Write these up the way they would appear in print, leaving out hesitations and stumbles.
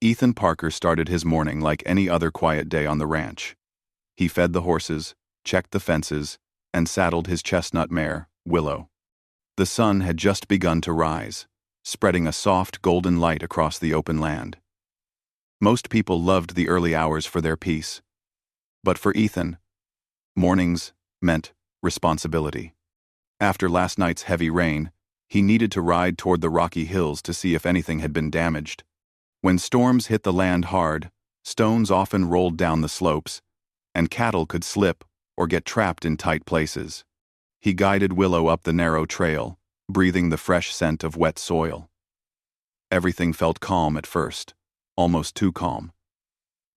Ethan Parker started his morning like any other quiet day on the ranch. He fed the horses, checked the fences, and saddled his chestnut mare, Willow. The sun had just begun to rise, spreading a soft golden light across the open land. Most people loved the early hours for their peace. But for Ethan, mornings meant responsibility. After last night's heavy rain, he needed to ride toward the rocky hills to see if anything had been damaged. When storms hit the land hard, stones often rolled down the slopes, and cattle could slip or get trapped in tight places. He guided Willow up the narrow trail, breathing the fresh scent of wet soil. Everything felt calm at first, almost too calm.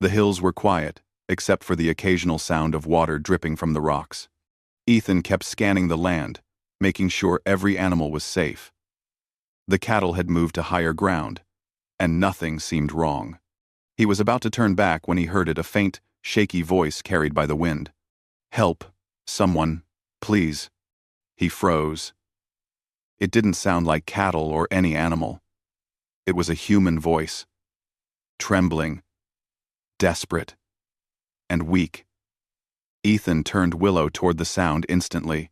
The hills were quiet, except for the occasional sound of water dripping from the rocks. Ethan kept scanning the land, making sure every animal was safe. The cattle had moved to higher ground, and nothing seemed wrong. He was about to turn back when he heard a faint, shaky voice carried by the wind. "Help, someone, please." He froze. It didn't sound like cattle or any animal. It was a human voice, trembling, desperate, and weak. Ethan turned Willow toward the sound instantly.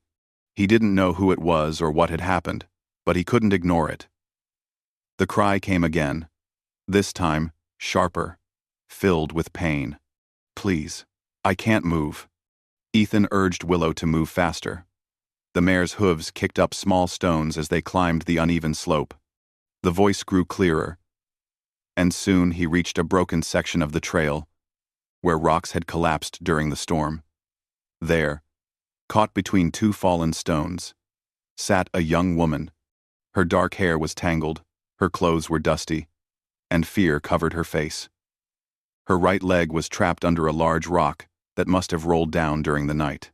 He didn't know who it was or what had happened, but he couldn't ignore it. The cry came again, this time sharper, filled with pain. "Please, I can't move." Ethan urged Willow to move faster. The mare's hooves kicked up small stones as they climbed the uneven slope. The voice grew clearer, and soon he reached a broken section of the trail, where rocks had collapsed during the storm. There, caught between two fallen stones, sat a young woman. Her dark hair was tangled, her clothes were dusty, and fear covered her face. Her right leg was trapped under a large rock that must have rolled down during the night.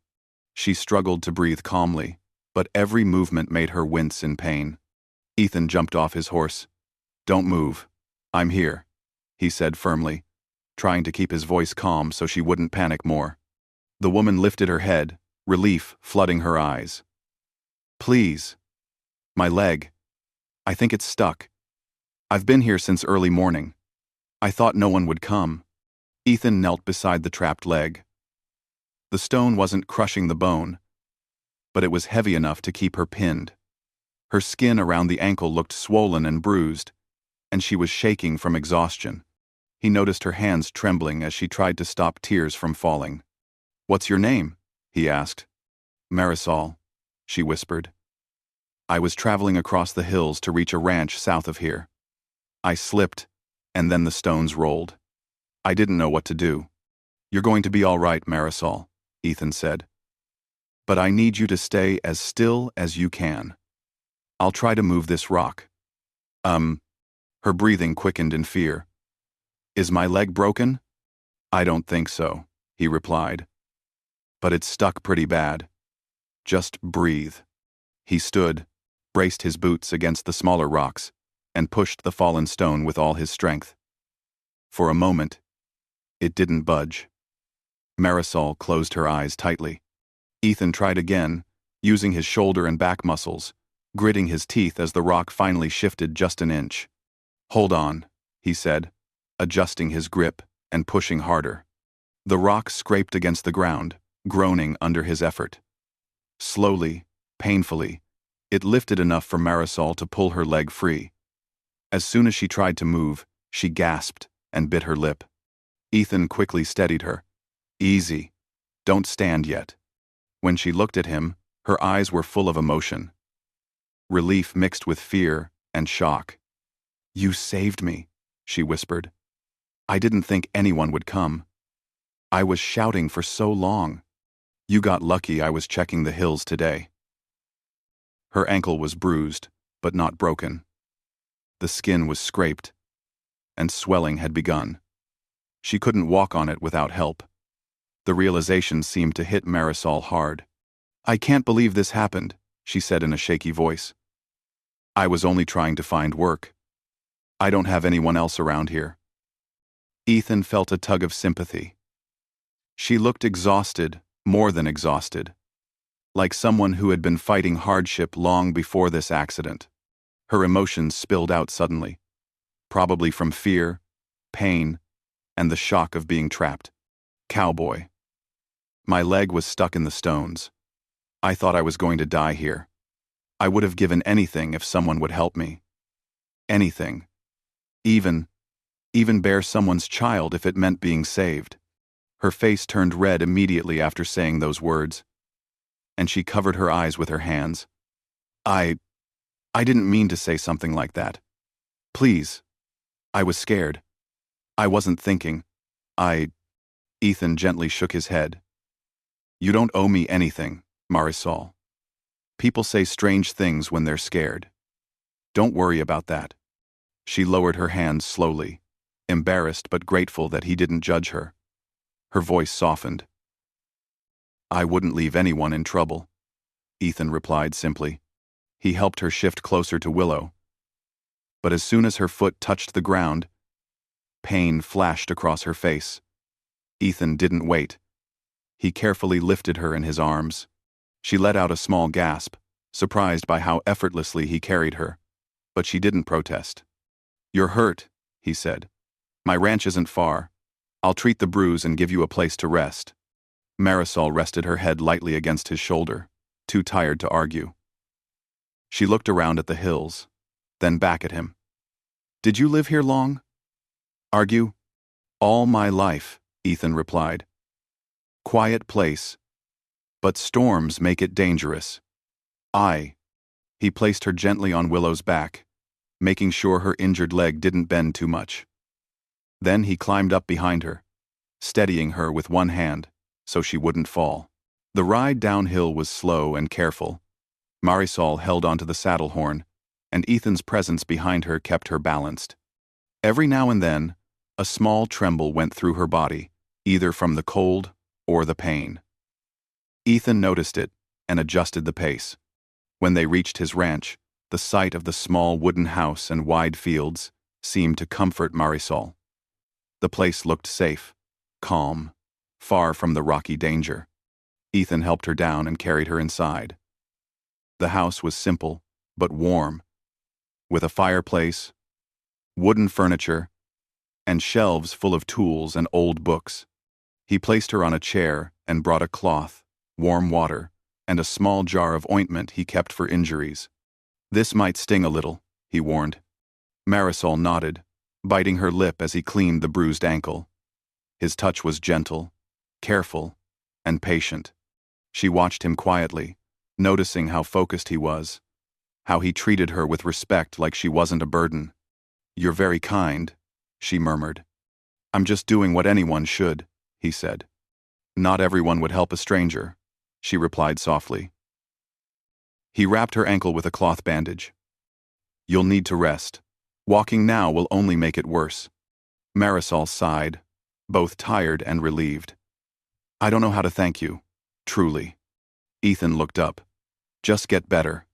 She struggled to breathe calmly, but every movement made her wince in pain. Ethan jumped off his horse. "Don't move. I'm here," he said firmly, trying to keep his voice calm so she wouldn't panic more. The woman lifted her head, relief flooding her eyes. "Please. My leg. I think it's stuck. I've been here since early morning. I thought no one would come." Ethan knelt beside the trapped leg. The stone wasn't crushing the bone, but it was heavy enough to keep her pinned. Her skin around the ankle looked swollen and bruised, and she was shaking from exhaustion. He noticed her hands trembling as she tried to stop tears from falling. "What's your name?" he asked. "Marisol," she whispered. "I was traveling across the hills to reach a ranch south of here. I slipped, and then the stones rolled. I didn't know what to do." "You're going to be all right, Marisol," Ethan said. "But I need you to stay as still as you can. I'll try to move this rock." Her breathing quickened in fear. "Is my leg broken?" "I don't think so," he replied. "But it's stuck pretty bad. Just breathe." He stood, braced his boots against the smaller rocks, and pushed the fallen stone with all his strength. For a moment, it didn't budge. Marisol closed her eyes tightly. Ethan tried again, using his shoulder and back muscles, gritting his teeth as the rock finally shifted just an inch. "Hold on," he said, adjusting his grip and pushing harder. The rock scraped against the ground, groaning under his effort. Slowly, painfully, it lifted enough for Marisol to pull her leg free. As soon as she tried to move, she gasped and bit her lip. Ethan quickly steadied her. "Easy. Don't stand yet." When she looked at him, her eyes were full of emotion. Relief mixed with fear and shock. "You saved me," she whispered. "I didn't think anyone would come. I was shouting for so long. You got lucky I was checking the hills today." Her ankle was bruised, but not broken. The skin was scraped, and swelling had begun. She couldn't walk on it without help. The realization seemed to hit Marisol hard. "I can't believe this happened," she said in a shaky voice. "I was only trying to find work. I don't have anyone else around here." Ethan felt a tug of sympathy. She looked exhausted, more than exhausted, like someone who had been fighting hardship long before this accident. Her emotions spilled out suddenly, probably from fear, pain, and the shock of being trapped. Cowboy. My leg was stuck in the stones. I thought I was going to die here. I would have given anything if someone would help me. Anything. Even bear someone's child if it meant being saved. Her face turned red immediately after saying those words, and she covered her eyes with her hands. I didn't mean to say something like that. Please. I was scared. I wasn't thinking. Ethan gently shook his head. You don't owe me anything, Marisol. People say strange things when they're scared. Don't worry about that. She lowered her hands slowly, embarrassed but grateful that he didn't judge her. Her voice softened. I wouldn't leave anyone in trouble, Ethan replied simply. He helped her shift closer to Willow. But as soon as her foot touched the ground, pain flashed across her face. Ethan didn't wait. He carefully lifted her in his arms. She let out a small gasp, surprised by how effortlessly he carried her. But she didn't protest. You're hurt, he said. My ranch isn't far. I'll treat the bruise and give you a place to rest. Marisol rested her head lightly against his shoulder, too tired to argue. She looked around at the hills, then back at him. Did you live here long? Argue? All my life, Ethan replied. Quiet place. But storms make it dangerous. He placed her gently on Willow's back, making sure her injured leg didn't bend too much. Then he climbed up behind her, steadying her with one hand so she wouldn't fall. The ride downhill was slow and careful. Marisol held onto the saddle horn, and Ethan's presence behind her kept her balanced. Every now and then, a small tremble went through her body, either from the cold or the pain. Ethan noticed it and adjusted the pace. When they reached his ranch, the sight of the small wooden house and wide fields seemed to comfort Marisol. The place looked safe, calm, far from the rocky danger. Ethan helped her down and carried her inside. The house was simple, but warm, with a fireplace, wooden furniture, and shelves full of tools and old books. He placed her on a chair and brought a cloth, warm water, and a small jar of ointment he kept for injuries. This might sting a little, he warned. Marisol nodded, biting her lip as he cleaned the bruised ankle. His touch was gentle, careful, and patient. She watched him quietly, noticing how focused he was, how he treated her with respect like she wasn't a burden. You're very kind, she murmured. I'm just doing what anyone should, he said. Not everyone would help a stranger, she replied softly. He wrapped her ankle with a cloth bandage. You'll need to rest. Walking now will only make it worse. Marisol sighed, both tired and relieved. I don't know how to thank you, truly. Ethan looked up. Just get better.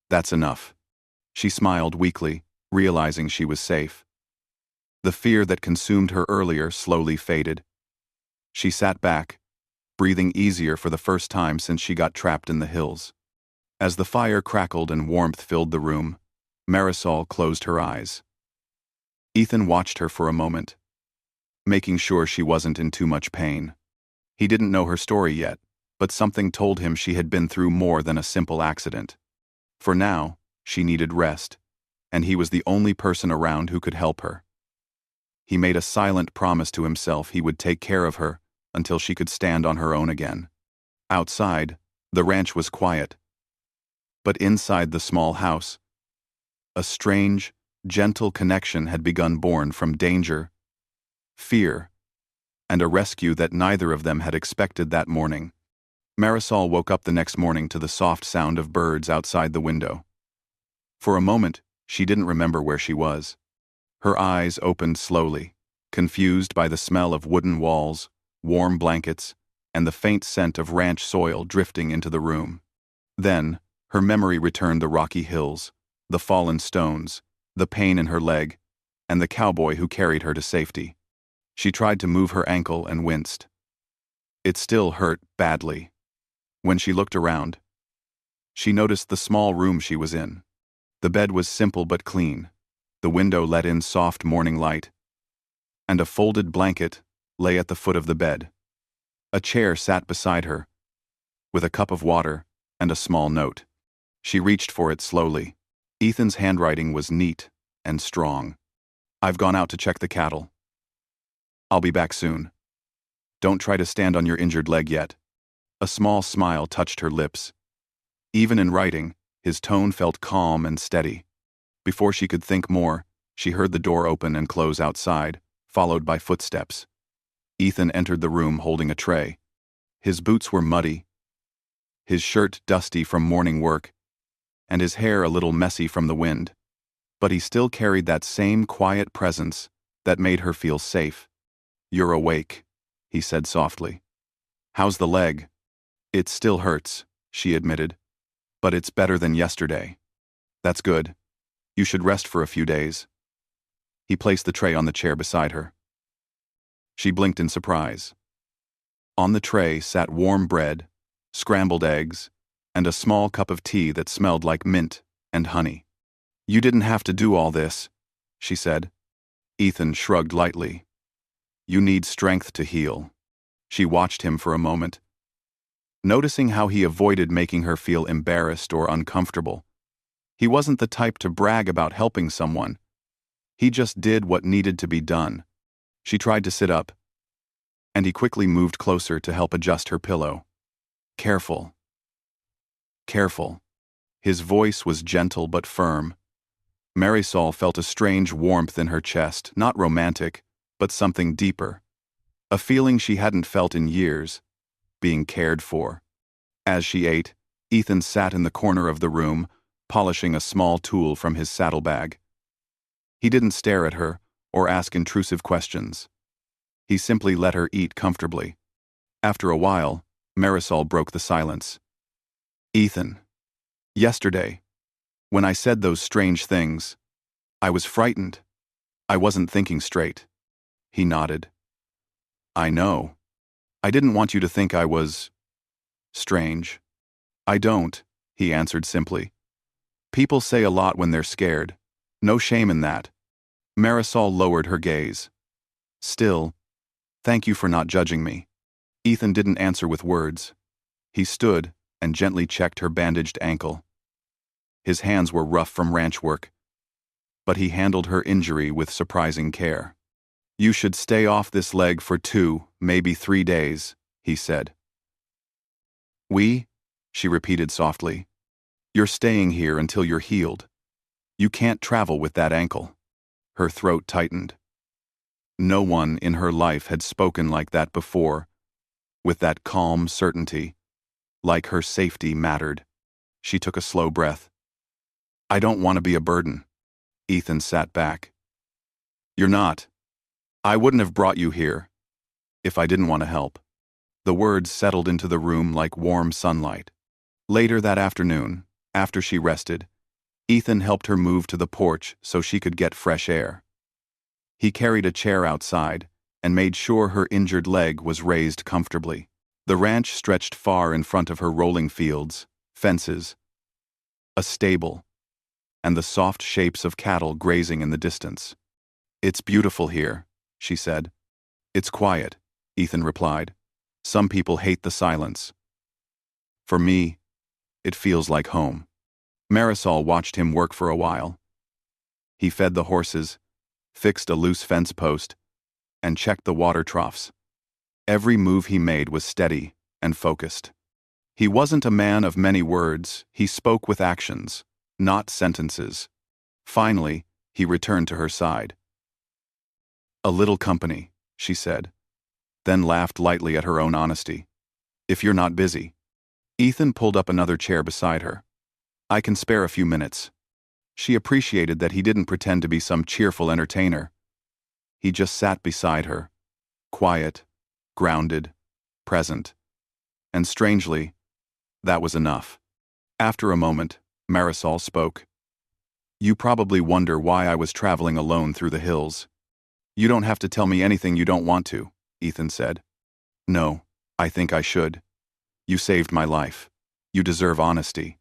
That's enough. She smiled weakly, realizing she was safe. The fear that consumed her earlier slowly faded. She sat back, breathing easier for the first time since she got trapped in the hills. As the fire crackled and warmth filled the room, Marisol closed her eyes. Ethan watched her for a moment, making sure she wasn't in too much pain. He didn't know her story yet, but something told him she had been through more than a simple accident. For now, she needed rest, and he was the only person around who could help her. He made a silent promise to himself he would take care of her until she could stand on her own again. Outside, the ranch was quiet. But inside the small house, a strange, gentle connection had begun born from danger, fear, and a rescue that neither of them had expected that morning. Marisol woke up the next morning to the soft sound of birds outside the window. For a moment, she didn't remember where she was. Her eyes opened slowly, confused by the smell of wooden walls, warm blankets, and the faint scent of ranch soil drifting into the room. Then, her memory returned the rocky hills, the fallen stones, the pain in her leg, and the cowboy who carried her to safety. She tried to move her ankle and winced. It still hurt badly. When she looked around, she noticed the small room she was in. The bed was simple but clean. The window let in soft morning light, and a folded blanket lay at the foot of the bed. A chair sat beside her, with a cup of water and a small note. She reached for it slowly. Ethan's handwriting was neat and strong. "I've gone out to check the cattle. I'll be back soon. Don't try to stand on your injured leg yet." A small smile touched her lips. Even in writing, his tone felt calm and steady. Before she could think more, she heard the door open and close outside, followed by footsteps. Ethan entered the room holding a tray. His boots were muddy, his shirt dusty from morning work, and his hair a little messy from the wind. But he still carried that same quiet presence that made her feel safe. "You're awake," he said softly. "How's the leg?" "It still hurts," she admitted. "But it's better than yesterday." "That's good. You should rest for a few days." He placed the tray on the chair beside her. She blinked in surprise. On the tray sat warm bread, scrambled eggs, and a small cup of tea that smelled like mint and honey. "You didn't have to do all this," she said. Ethan shrugged lightly. "You need strength to heal." She watched him for a moment, noticing how he avoided making her feel embarrassed or uncomfortable. He wasn't the type to brag about helping someone. He just did what needed to be done. She tried to sit up, and he quickly moved closer to help adjust her pillow. "Careful. Careful." His voice was gentle but firm. Marisol felt a strange warmth in her chest, not romantic, but something deeper. A feeling she hadn't felt in years, being cared for. As she ate, Ethan sat in the corner of the room, polishing a small tool from his saddlebag. He didn't stare at her or ask intrusive questions. He simply let her eat comfortably. After a while, Marisol broke the silence. "Ethan, yesterday, when I said those strange things, I was frightened. I wasn't thinking straight." He nodded. "I know. I didn't want you to think I was strange." "I don't," he answered simply. "People say a lot when they're scared. No shame in that." Marisol lowered her gaze. "Still, thank you for not judging me." Ethan didn't answer with words. He stood and gently checked her bandaged ankle. His hands were rough from ranch work, but he handled her injury with surprising care. "You should stay off this leg for 2, maybe 3 days," he said. "We?" she repeated softly. "You're staying here until you're healed. You can't travel with that ankle." Her throat tightened. No one in her life had spoken like that before, with that calm certainty, like her safety mattered. She took a slow breath. "I don't want to be a burden." Ethan sat back. "You're not. I wouldn't have brought you here if I didn't want to help." The words settled into the room like warm sunlight. Later that afternoon, after she rested, Ethan helped her move to the porch so she could get fresh air. He carried a chair outside and made sure her injured leg was raised comfortably. The ranch stretched far in front of her, rolling fields, fences, a stable, and the soft shapes of cattle grazing in the distance. "It's beautiful here," she said. "It's quiet," Ethan replied. "Some people hate the silence. For me, it feels like home." Marisol watched him work for a while. He fed the horses, fixed a loose fence post, and checked the water troughs. Every move he made was steady and focused. He wasn't a man of many words. He spoke with actions, not sentences. Finally, he returned to her side. "A little company," she said, then laughed lightly at her own honesty. "If you're not busy." Ethan pulled up another chair beside her. "I can spare a few minutes." She appreciated that he didn't pretend to be some cheerful entertainer. He just sat beside her, quiet, grounded, present. And strangely, that was enough. After a moment, Marisol spoke. "You probably wonder why I was traveling alone through the hills." "You don't have to tell me anything you don't want to," Ethan said. "No, I think I should. You saved my life. You deserve honesty."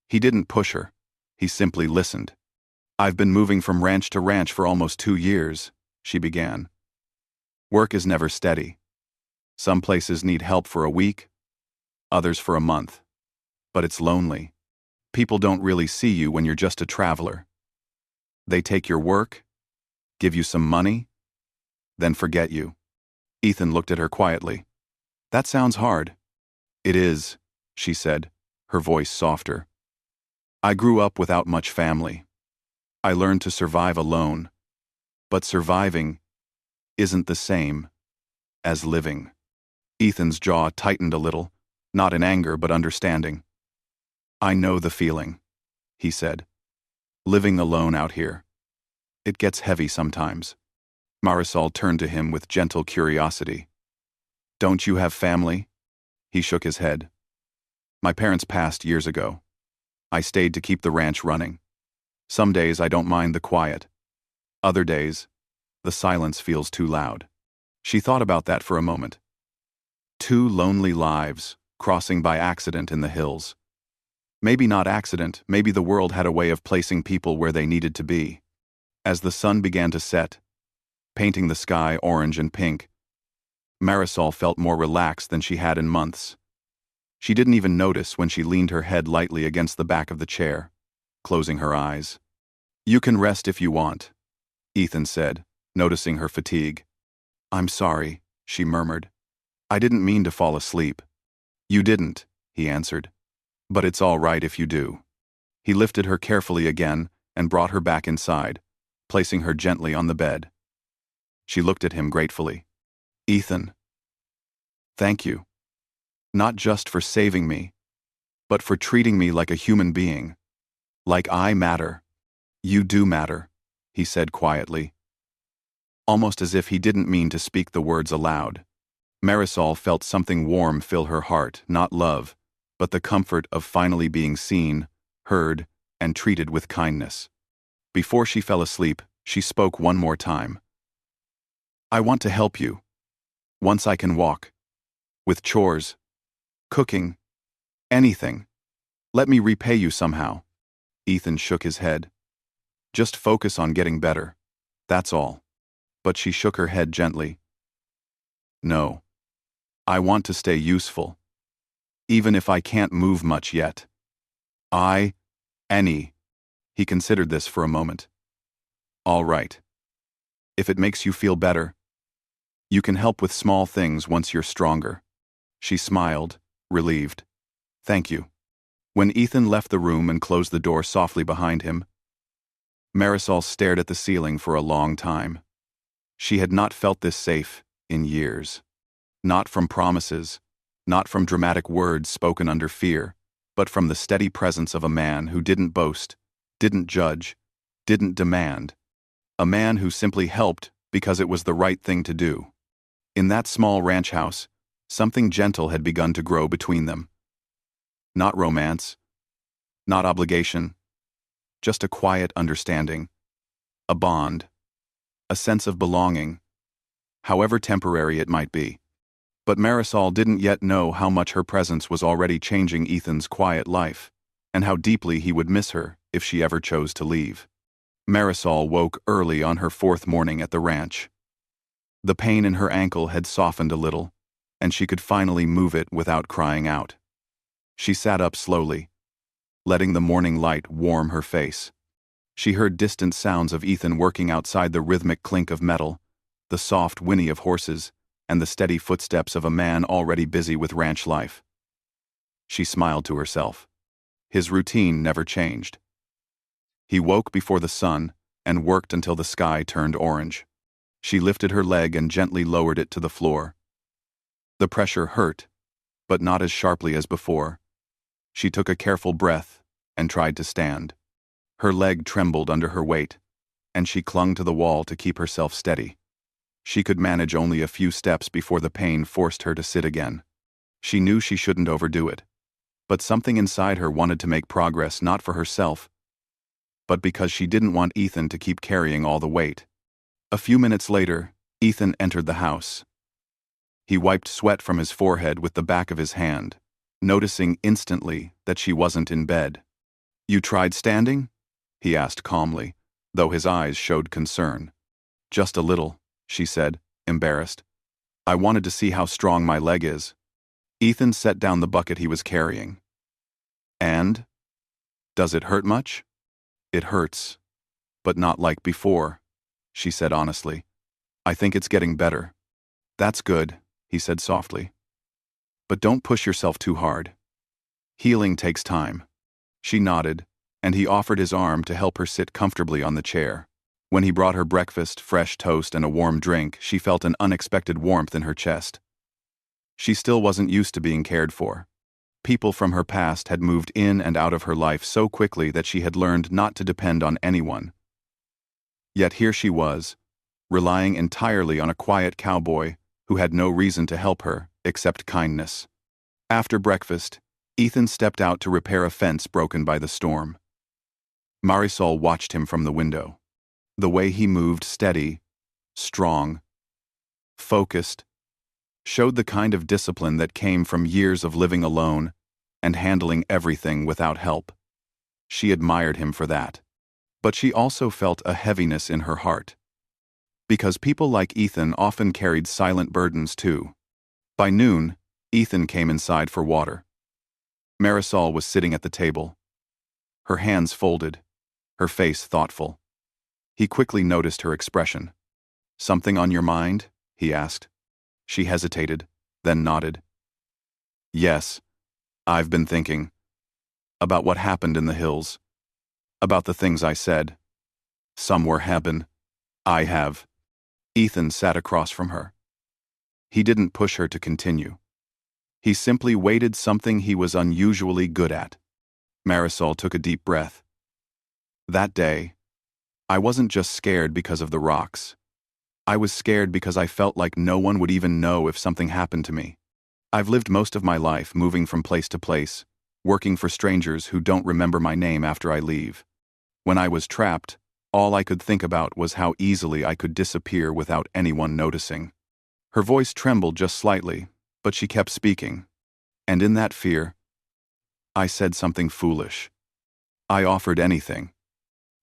He didn't push her. He simply listened. "I've been moving from ranch to ranch for almost 2 years," she began. Work is never steady. Some places need help for a week, others for a month. But it's lonely. People don't really see you when you're just a traveler. They take your work, give you some money, then forget you. Ethan looked at her quietly. That sounds hard. It is, she said, her voice softer. I grew up without much family. I learned to survive alone. But surviving isn't the same as living. Ethan's jaw tightened a little, not in anger but understanding. I know the feeling, he said. Living alone out here. It gets heavy sometimes. Marisol turned to him with gentle curiosity. Don't you have family? He shook his head. My parents passed years ago. I stayed to keep the ranch running. Some days I don't mind the quiet. Other days, the silence feels too loud. She thought about that for a moment. 2 lonely lives, crossing by accident in the hills. Maybe not accident, maybe the world had a way of placing people where they needed to be. As the sun began to set, painting the sky orange and pink, Marisol felt more relaxed than she had in months. She didn't even notice when she leaned her head lightly against the back of the chair, closing her eyes. You can rest if you want, Ethan said, noticing her fatigue. I'm sorry, she murmured. I didn't mean to fall asleep. You didn't, he answered. But it's all right if you do. He lifted her carefully again and brought her back inside, placing her gently on the bed. She looked at him gratefully. Ethan. Thank you. Not just for saving me, but for treating me like a human being. Like I matter. You do matter, he said quietly. Almost as if he didn't mean to speak the words aloud. Marisol felt something warm fill her heart, not love, but the comfort of finally being seen, heard, and treated with kindness. Before she fell asleep, she spoke one more time. I want to help you. Once I can walk. With chores. Cooking. Anything. Let me repay you somehow. Ethan shook his head. Just focus on getting better. That's all. But she shook her head gently. No. I want to stay useful. Even if I can't move much yet. He considered this for a moment. All right. If it makes you feel better, you can help with small things once you're stronger. She smiled, relieved. Thank you. When Ethan left the room and closed the door softly behind him, Marisol stared at the ceiling for a long time. She had not felt this safe in years. Not from promises, not from dramatic words spoken under fear, but from the steady presence of a man who didn't boast, didn't judge, didn't demand. A man who simply helped because it was the right thing to do. In that small ranch house, something gentle had begun to grow between them. Not romance, not obligation, just a quiet understanding, a bond, a sense of belonging, however temporary it might be. But Marisol didn't yet know how much her presence was already changing Ethan's quiet life, and how deeply he would miss her if she ever chose to leave. Marisol woke early on her 4th morning at the ranch. The pain in her ankle had softened a little, and she could finally move it without crying out. She sat up slowly, letting the morning light warm her face. She heard distant sounds of Ethan working outside, the rhythmic clink of metal, the soft whinny of horses, and the steady footsteps of a man already busy with ranch life. She smiled to herself. His routine never changed. He woke before the sun and worked until the sky turned orange. She lifted her leg and gently lowered it to the floor. The pressure hurt, but not as sharply as before. She took a careful breath and tried to stand. Her leg trembled under her weight, and she clung to the wall to keep herself steady. She could manage only a few steps before the pain forced her to sit again. She knew she shouldn't overdo it, but something inside her wanted to make progress, not for herself, but because she didn't want Ethan to keep carrying all the weight. A few minutes later, Ethan entered the house. He wiped sweat from his forehead with the back of his hand, noticing instantly that she wasn't in bed. You tried standing? He asked calmly, though his eyes showed concern. Just a little, she said, embarrassed. I wanted to see how strong my leg is. Ethan set down the bucket he was carrying. And? Does it hurt much? It hurts. But not like before, she said honestly. I think it's getting better. That's good, he said softly. But don't push yourself too hard. Healing takes time. She nodded, and he offered his arm to help her sit comfortably on the chair. When he brought her breakfast, fresh toast, and a warm drink, she felt an unexpected warmth in her chest. She still wasn't used to being cared for. People from her past had moved in and out of her life so quickly that she had learned not to depend on anyone. Yet here she was, relying entirely on a quiet cowboy who had no reason to help her except kindness. After breakfast, Ethan stepped out to repair a fence broken by the storm. Marisol watched him from the window. The way he moved, steady, strong, focused, showed the kind of discipline that came from years of living alone and handling everything without help. She admired him for that. But she also felt a heaviness in her heart. Because people like Ethan often carried silent burdens too. By noon, Ethan came inside for water. Marisol was sitting at the table. Her hands folded, her face thoughtful. He quickly noticed her expression. "Something on your mind?" he asked. She hesitated, then nodded. "Yes, I've been thinking. About what happened in the hills. About the things I said. Some were happen. I have." Ethan sat across from her. He didn't push her to continue. He simply waited, something he was unusually good at. Marisol took a deep breath. "That day, I wasn't just scared because of the rocks. I was scared because I felt like no one would even know if something happened to me. I've lived most of my life moving from place to place, working for strangers who don't remember my name after I leave. When I was trapped, all I could think about was how easily I could disappear without anyone noticing." Her voice trembled just slightly, but she kept speaking. "And in that fear, I said something foolish. I offered anything,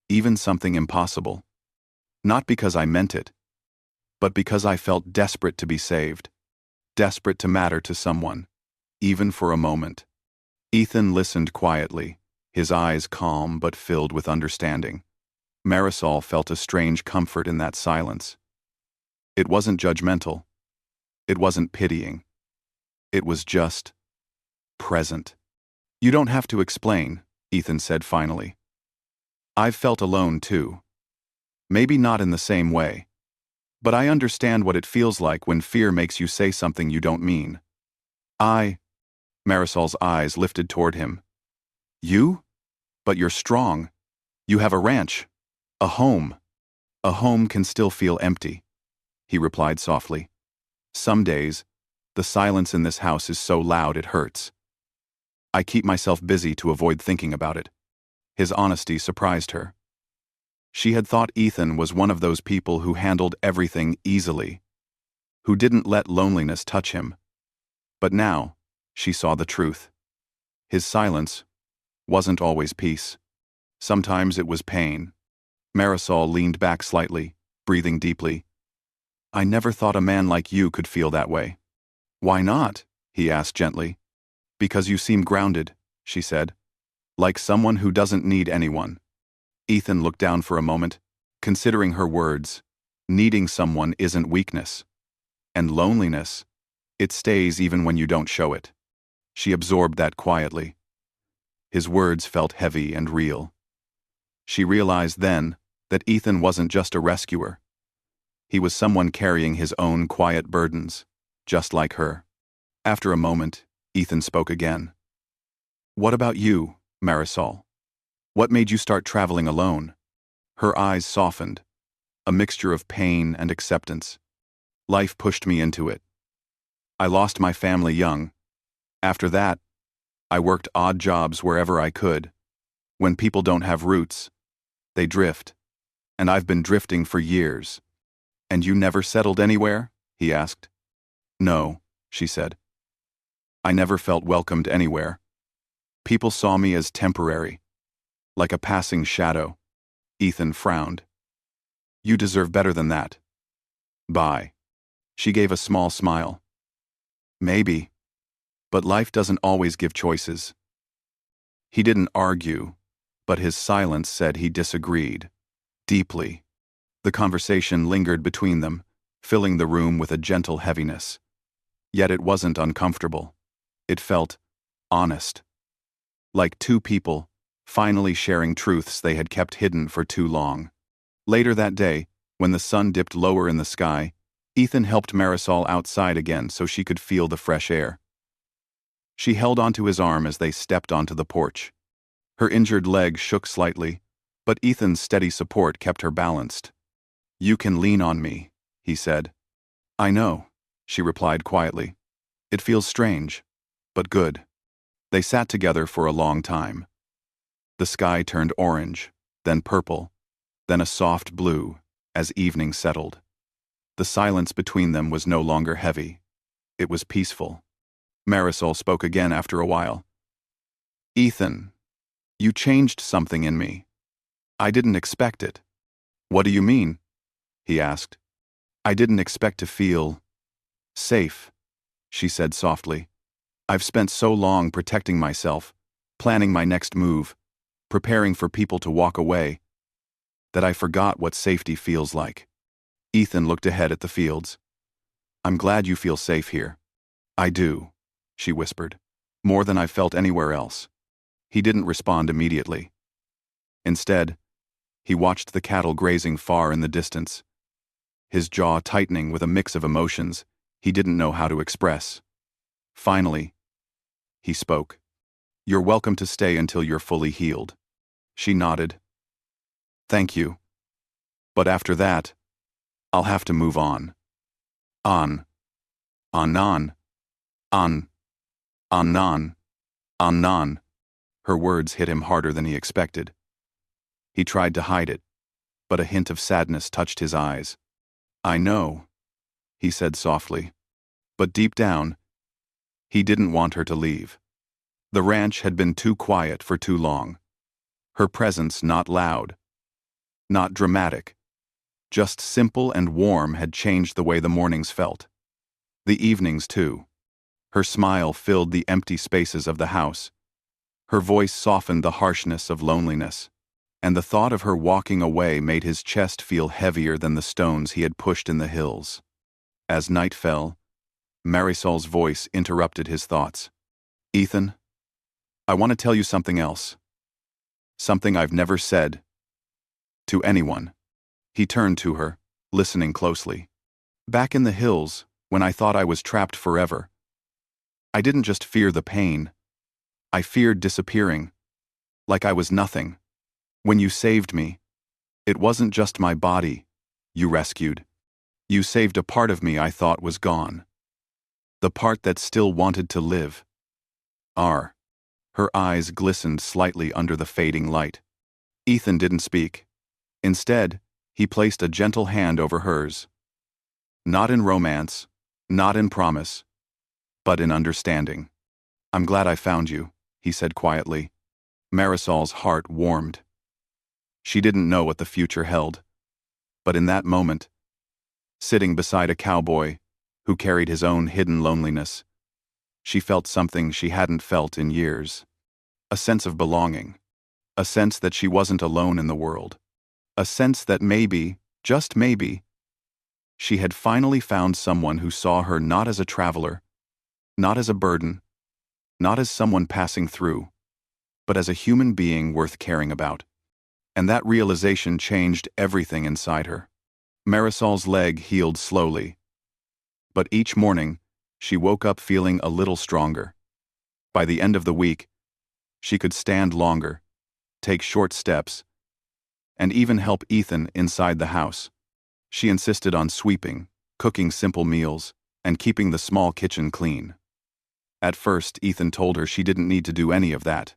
even something impossible. Not because I meant it, but because I felt desperate to be saved, desperate to matter to someone, even for a moment." Ethan listened quietly, his eyes calm but filled with understanding. Marisol felt a strange comfort in that silence. It wasn't judgmental. It wasn't pitying. It was just present. "You don't have to explain," Ethan said finally. "I've felt alone too. Maybe not in the same way. But I understand what it feels like when fear makes you say something you don't mean." Marisol's eyes lifted toward him. "You? But you're strong. You have a ranch. A home. A home can still feel empty," he replied softly. "Some days, the silence in this house is so loud it hurts. I keep myself busy to avoid thinking about it." His honesty surprised her. She had thought Ethan was one of those people who handled everything easily, who didn't let loneliness touch him. But now, she saw the truth. His silence wasn't always peace. Sometimes it was pain. Marisol leaned back slightly, breathing deeply. "I never thought a man like you could feel that way." "Why not?" he asked gently. "Because you seem grounded," she said. "Like someone who doesn't need anyone." Ethan looked down for a moment, considering her words. Needing someone isn't weakness. And loneliness, it stays even when you don't show it. She absorbed that quietly. His words felt heavy and real. She realized then that Ethan wasn't just a rescuer. He was someone carrying his own quiet burdens, just like her. After a moment, Ethan spoke again. "What about you, Marisol? What made you start traveling alone?" Her eyes softened, a mixture of pain and acceptance. "Life pushed me into it. I lost my family young. After that, I worked odd jobs wherever I could. When people don't have roots, they drift. And I've been drifting for years." "And you never settled anywhere?" he asked. "No," she said. "I never felt welcomed anywhere. People saw me as temporary, like a passing shadow." Ethan frowned. "You deserve better than that. Bye." She gave a small smile. Maybe. But life doesn't always give choices. He didn't argue, but his silence said he disagreed. Deeply. The conversation lingered between them, filling the room with a gentle heaviness. Yet it wasn't uncomfortable. It felt honest. Like two people, finally sharing truths they had kept hidden for too long. Later that day, when the sun dipped lower in the sky, Ethan helped Marisol outside again so she could feel the fresh air. She held onto his arm as they stepped onto the porch. Her injured leg shook slightly, but Ethan's steady support kept her balanced. "You can lean on me," he said. "I know," she replied quietly. "It feels strange, but good." They sat together for a long time. The sky turned orange, then purple, then a soft blue, as evening settled. The silence between them was no longer heavy. It was peaceful. Marisol spoke again after a while. "Ethan, you changed something in me. I didn't expect it." "What do you mean?" he asked. "I didn't expect to feel safe," she said softly. "I've spent so long protecting myself, planning my next move, preparing for people to walk away, that I forgot what safety feels like." Ethan looked ahead at the fields. "I'm glad you feel safe here." "I do," she whispered. "More than I've felt anywhere else." He didn't respond immediately. Instead, he watched the cattle grazing far in the distance, his jaw tightening with a mix of emotions he didn't know how to express. Finally, he spoke. "You're welcome to stay until you're fully healed." She nodded. "Thank you. But after that, I'll have to move on." On. On. On. On. Her words hit him harder than he expected. He tried to hide it, but a hint of sadness touched his eyes. "I know," he said softly. But deep down, he didn't want her to leave. The ranch had been too quiet for too long. Her presence not loud, not dramatic, just simple and warm had changed the way the mornings felt. The evenings, too. Her smile filled the empty spaces of the house. Her voice softened the harshness of loneliness. And the thought of her walking away made his chest feel heavier than the stones he had pushed in the hills. As night fell, Marisol's voice interrupted his thoughts. "Ethan, I want to tell you something else. Something I've never said to anyone." He turned to her, listening closely. "Back in the hills, when I thought I was trapped forever, I didn't just fear the pain. I feared disappearing, like I was nothing. When you saved me, it wasn't just my body you rescued. You saved a part of me I thought was gone. The part that still wanted to live." Her eyes glistened slightly under the fading light. Ethan didn't speak. Instead, he placed a gentle hand over hers. "Not in romance, not in promise, but in understanding." "I'm glad I found you," he said quietly. Marisol's heart warmed. She didn't know what the future held. But in that moment, sitting beside a cowboy who carried his own hidden loneliness, she felt something she hadn't felt in years. A sense of belonging. A sense that she wasn't alone in the world. A sense that maybe, just maybe, she had finally found someone who saw her not as a traveler, not as a burden, not as someone passing through, but as a human being worth caring about. And that realization changed everything inside her. Marisol's leg healed slowly, but each morning, she woke up feeling a little stronger. By the end of the week, she could stand longer, take short steps, and even help Ethan inside the house. She insisted on sweeping, cooking simple meals, and keeping the small kitchen clean. At first, Ethan told her she didn't need to do any of that.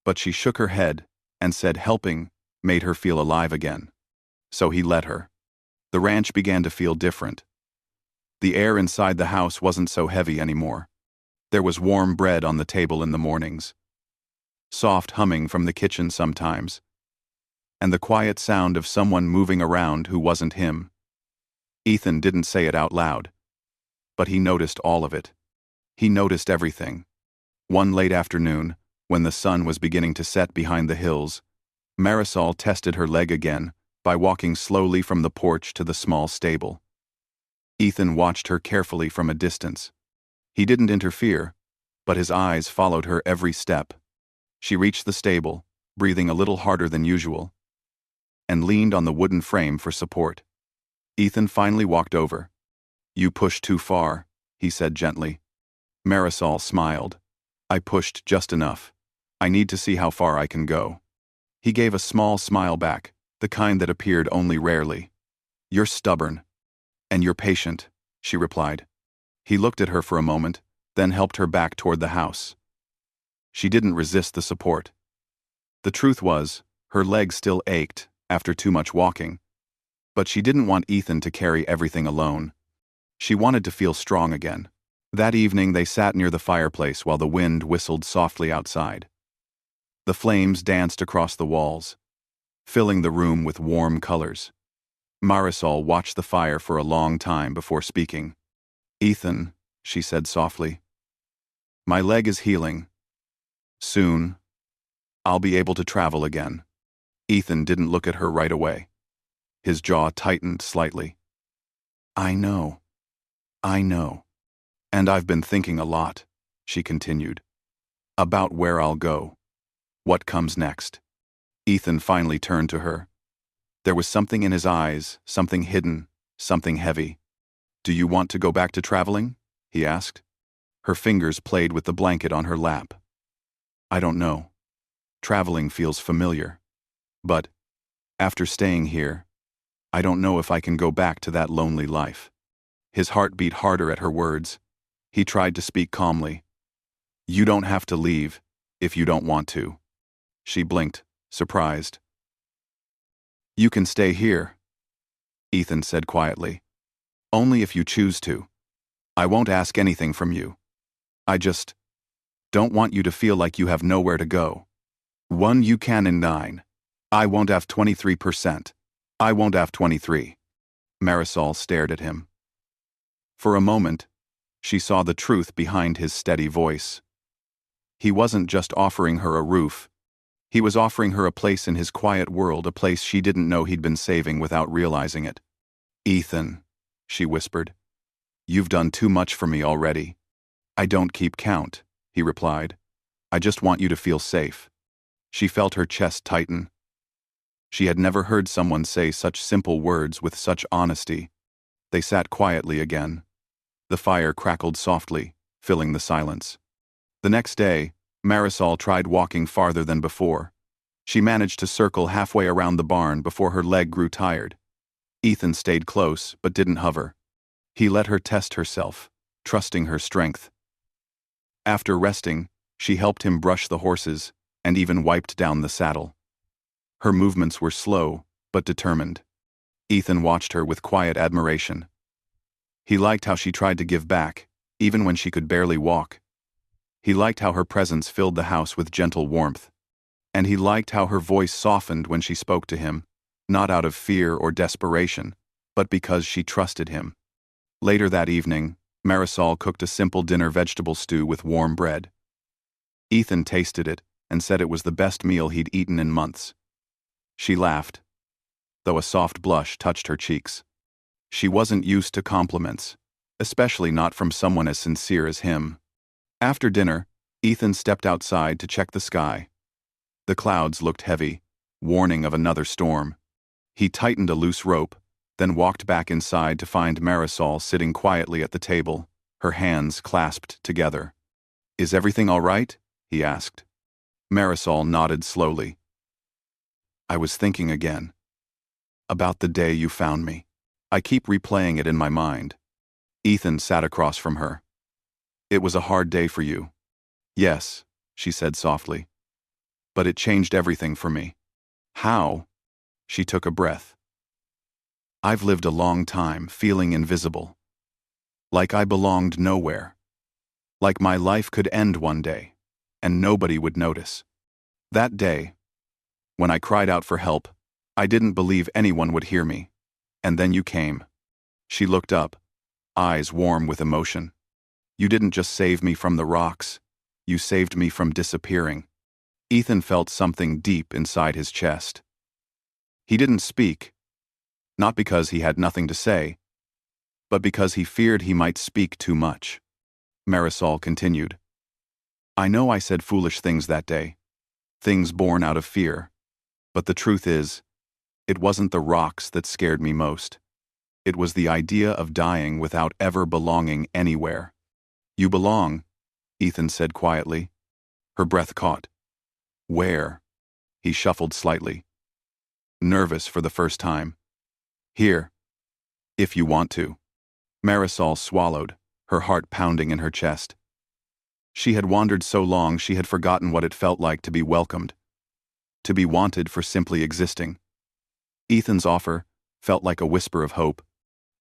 But she shook her head and said helping made her feel alive again. So he let her. The ranch began to feel different. The air inside the house wasn't so heavy anymore. There was warm bread on the table in the mornings, soft humming from the kitchen sometimes, and the quiet sound of someone moving around who wasn't him. Ethan didn't say it out loud, but he noticed all of it. He noticed everything. One late afternoon, when the sun was beginning to set behind the hills, Marisol tested her leg again by walking slowly from the porch to the small stable. Ethan watched her carefully from a distance. He didn't interfere, but his eyes followed her every step. She reached the stable, breathing a little harder than usual, and leaned on the wooden frame for support. Ethan finally walked over. "You pushed too far," he said gently. Marisol smiled. "I pushed just enough. I need to see how far I can go." He gave a small smile back, the kind that appeared only rarely. "You're stubborn. And you're patient," she replied. He looked at her for a moment, then helped her back toward the house. She didn't resist the support. The truth was, her legs still ached after too much walking, but she didn't want Ethan to carry everything alone. She wanted to feel strong again. That evening they sat near the fireplace while the wind whistled softly outside. The flames danced across the walls, filling the room with warm colors. Marisol watched the fire for a long time before speaking. "Ethan," she said softly, "my leg is healing. Soon, I'll be able to travel again." Ethan didn't look at her right away. His jaw tightened slightly. I know. And I've been thinking a lot," she continued, "about where I'll go. What comes next." Ethan finally turned to her. There was something in his eyes, something hidden, something heavy. "Do you want to go back to traveling?" he asked. Her fingers played with the blanket on her lap. "I don't know. Traveling feels familiar. But, after staying here, I don't know if I can go back to that lonely life." His heart beat harder at her words. He tried to speak calmly. "You don't have to leave, if you don't want to." She blinked, surprised. "You can stay here," Ethan said quietly. "Only if you choose to. I won't ask anything from you. I just don't want you to feel like you have nowhere to go. One you can in 9. I won't have 23%. I won't have 23. Marisol stared at him. For a moment, she saw the truth behind his steady voice. He wasn't just offering her a roof. He was offering her a place in his quiet world, a place she didn't know he'd been saving without realizing it. "Ethan," she whispered, "you've done too much for me already." "I don't keep count," he replied. "I just want you to feel safe." She felt her chest tighten. She had never heard someone say such simple words with such honesty. They sat quietly again. The fire crackled softly, filling the silence. The next day, Marisol tried walking farther than before. She managed to circle halfway around the barn before her leg grew tired. Ethan stayed close, but didn't hover. He let her test herself, trusting her strength. After resting, she helped him brush the horses and even wiped down the saddle. Her movements were slow, but determined. Ethan watched her with quiet admiration. He liked how she tried to give back, even when she could barely walk. He liked how her presence filled the house with gentle warmth. And he liked how her voice softened when she spoke to him, not out of fear or desperation, but because she trusted him. Later that evening, Marisol cooked a simple dinner vegetable stew with warm bread. Ethan tasted it and said it was the best meal he'd eaten in months. She laughed, though a soft blush touched her cheeks. She wasn't used to compliments, especially not from someone as sincere as him. After dinner, Ethan stepped outside to check the sky. The clouds looked heavy, warning of another storm. He tightened a loose rope, then walked back inside to find Marisol sitting quietly at the table, her hands clasped together. "Is everything all right?" he asked. Marisol nodded slowly. "I was thinking again. About the day you found me. I keep replaying it in my mind." Ethan sat across from her. "It was a hard day for you." "Yes," she said softly. "But it changed everything for me." "How?" She took a breath. "I've lived a long time feeling invisible. Like I belonged nowhere. Like my life could end one day, and nobody would notice. That day, when I cried out for help, I didn't believe anyone would hear me. And then you came." She looked up, eyes warm with emotion. "You didn't just save me from the rocks. You saved me from disappearing." Ethan felt something deep inside his chest. He didn't speak, not because he had nothing to say, but because he feared he might speak too much. Marisol continued, "I know I said foolish things that day, things born out of fear, but the truth is, it wasn't the rocks that scared me most. It was the idea of dying without ever belonging anywhere." "You belong," Ethan said quietly. Her breath caught. "Where?" He shuffled slightly, nervous for the first time. "Here, if you want to." Marisol swallowed, her heart pounding in her chest. She had wandered so long she had forgotten what it felt like to be welcomed, to be wanted for simply existing. Ethan's offer felt like a whisper of hope.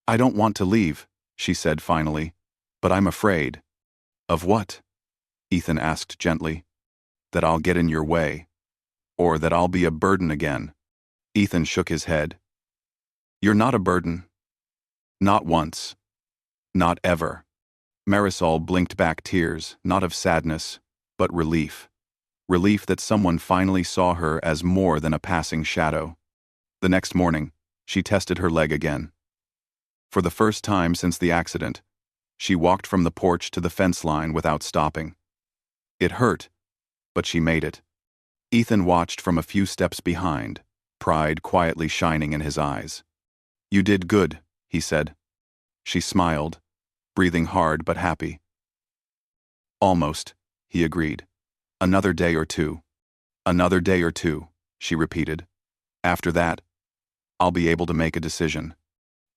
"I don't want to leave," she said finally, "but I'm afraid." "Of what?" Ethan asked gently. "That I'll get in your way, or that I'll be a burden again." Ethan shook his head. "You're not a burden. Not once. Not ever." Marisol blinked back tears, not of sadness, but relief. Relief that someone finally saw her as more than a passing shadow. The next morning, she tested her leg again. For the first time since the accident, she walked from the porch to the fence line without stopping. It hurt, but she made it. Ethan watched from a few steps behind, pride quietly shining in his eyes. "You did good," he said. She smiled, breathing hard but happy. "Almost," he agreed. "Another day or two." "Another day or two," she repeated. "After that, I'll be able to make a decision."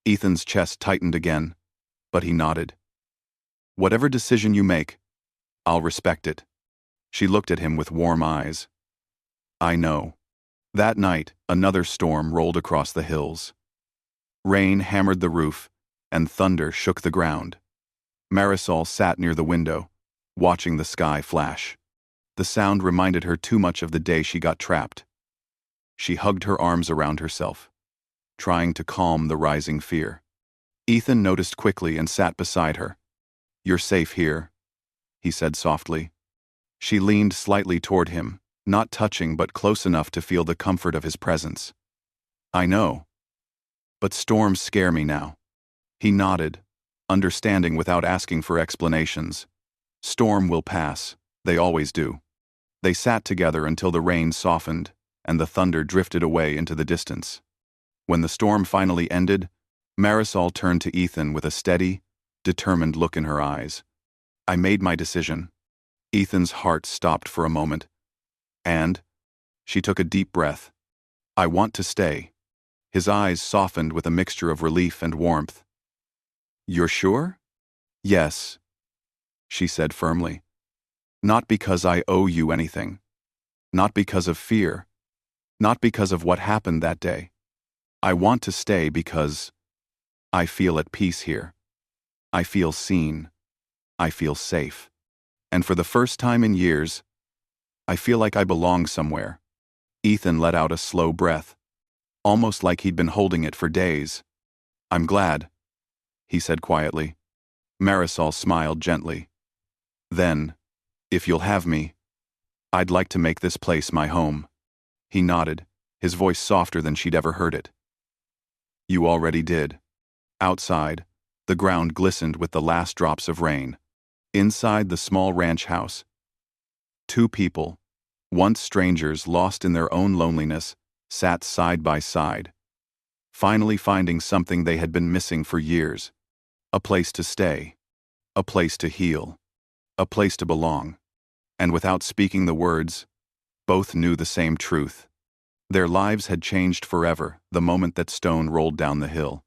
Ethan's chest tightened again, but he nodded. "Whatever decision you make, I'll respect it." She looked at him with warm eyes. "I know." That night, another storm rolled across the hills. Rain hammered the roof, and thunder shook the ground. Marisol sat near the window, watching the sky flash. The sound reminded her too much of the day she got trapped. She hugged her arms around herself, trying to calm the rising fear. Ethan noticed quickly and sat beside her. "You're safe here," he said softly. She leaned slightly toward him, not touching but close enough to feel the comfort of his presence. "I know. But storms scare me now." He nodded, understanding without asking for explanations. "Storm will pass. They always do." They sat together until the rain softened and the thunder drifted away into the distance. When the storm finally ended, Marisol turned to Ethan with a steady, determined look in her eyes. "I made my decision." Ethan's heart stopped for a moment. "And?" She took a deep breath. "I want to stay." His eyes softened with a mixture of relief and warmth. "You're sure?" "Yes," she said firmly. "Not because I owe you anything. Not because of fear. Not because of what happened that day. I want to stay because I feel at peace here. I feel seen. I feel safe. And for the first time in years, I feel like I belong somewhere." Ethan let out a slow breath, almost like he'd been holding it for days. "I'm glad," he said quietly. Marisol smiled gently. "Then, if you'll have me, I'd like to make this place my home." He nodded, his voice softer than she'd ever heard it. "You already did." Outside, the ground glistened with the last drops of rain. Inside the small ranch house, two people, once strangers lost in their own loneliness, sat side by side, finally finding something they had been missing for years. A place to stay. A place to heal. A place to belong. And without speaking the words, both knew the same truth. Their lives had changed forever the moment that stone rolled down the hill.